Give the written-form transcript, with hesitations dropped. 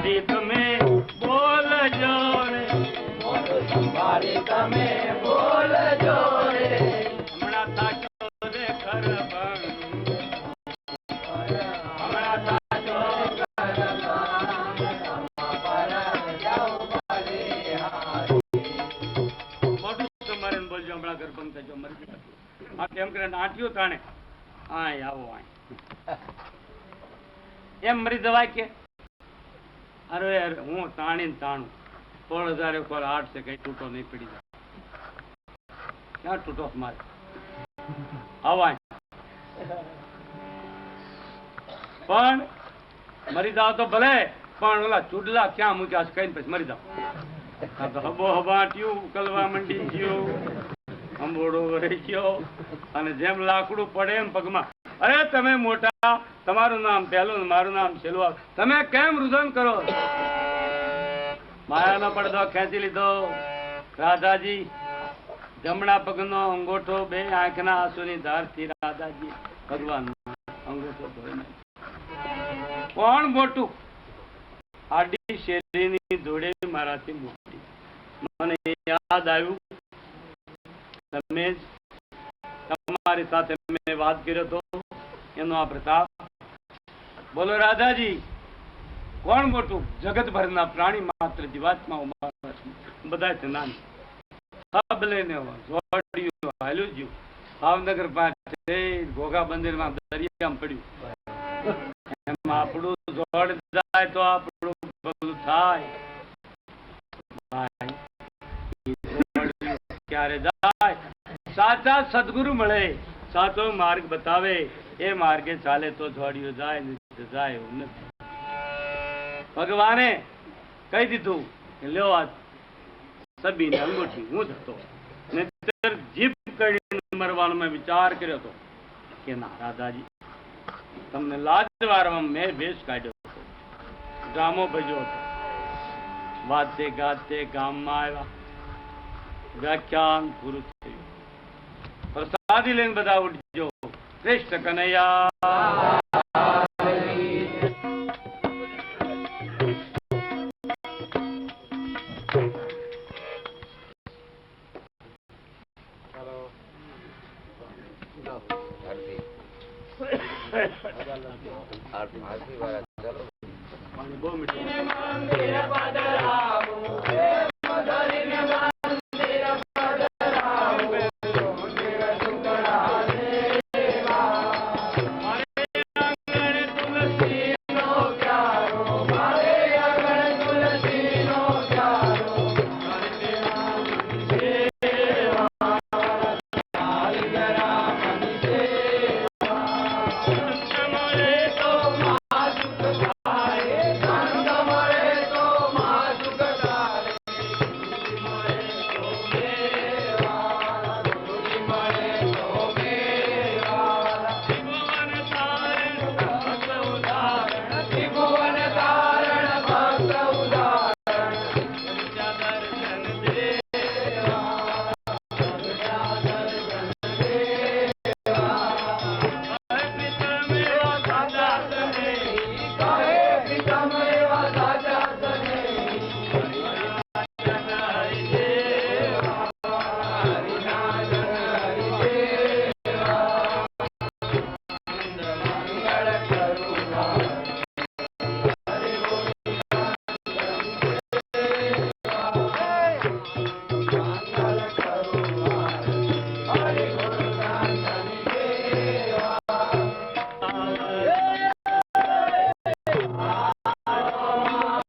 સંભાળી તમે બોલજો રે, મોઢું સંભાળી તમે બોલજો રે. હમણાં થાક્યો રે ખરબણ, હમણાં થાક્યો મોઢું સંભાળીને બોલજો, હમણાં ગરબંગ થજો મરી ગયો. આ તેમ કરીને આંટ્યું તાણે આય આવો આય એમ મરી જવાય કે? અરે અરે હું તાણી ને તાણું 16,000 કોલ 8 છે, કઈ તૂટો નહીં પડી જાય. ક્યાં તૂટો મારે આવાય પણ મરી જાવ તો ભલે, પણ ઓલા ચૂડલા ક્યાં મૂક્યા છે કઈ પછી મરી જાવ. આ તો હબો હબાટ્યું ઉકલવા મંડી ગયો, અંબોડો વહી ગયો, અને જેમ લાકડું પડે એમ પગમાં. અરે તમે મોટા, તમારું નામ પહેલું ને મારું નામ છેલ્લું, તમે કેમ રુદન કરો? માયાનો પડદો ખેંચી લીધો. રાધાજી જમણા પગનો અંગોઠો બે આંખના આંસુની ધારથી રાધાજી ભગવાન અંગોઠો ધોઈ નાખ્યો. કોણ મોટું? આડી શેરીની ધોળે મારાથી મોટી. મને યાદ આવ્યું તમે જ તમારી સાથે મેં વાત કર્યો હતો એનો આ પ્રતાપ. બોલો રાધાજી, કોણ મોટું? જગત ભરના પ્રાણી માત્ર જીવાત્માઓ બધા છે નાની. હબ લઈને જોડ્યું હાલ્યું જ્યું ભાવનગર પાસે ઘોઘા મંદિરમાં દરિયામાં પડ્યું. એમાં આપણું જોડ જાય તો આપણું ભલું થાય. ક્યારે જાય? સાચા સદગુરુ મળે, સાચો માર્ગ બતાવે, એ માર્ગે ચાલે તો જોડ્યું જાય, જાય એવું નથી. ભગવાને કહી દીધું કે લ્યો આ સબીને અંગૂઠી હું થતો. નહીતર જીભ કરીને મરવાનો મેં વિચાર કર્યો હતો કે ના રાધાજી, તમને લાજ વારવામાં મેં વેશ કાઢ્યો હતો, ડ્રામો ભજ્યો હતો. વાતે ગાતે ગામમાં આવ્યા, વ્યાખ્યાન પૂરું થયું. પ્રસાદી લઈને બધા ઉઠજો. કૃષ્ણ કનૈયા. બહુ મીઠું.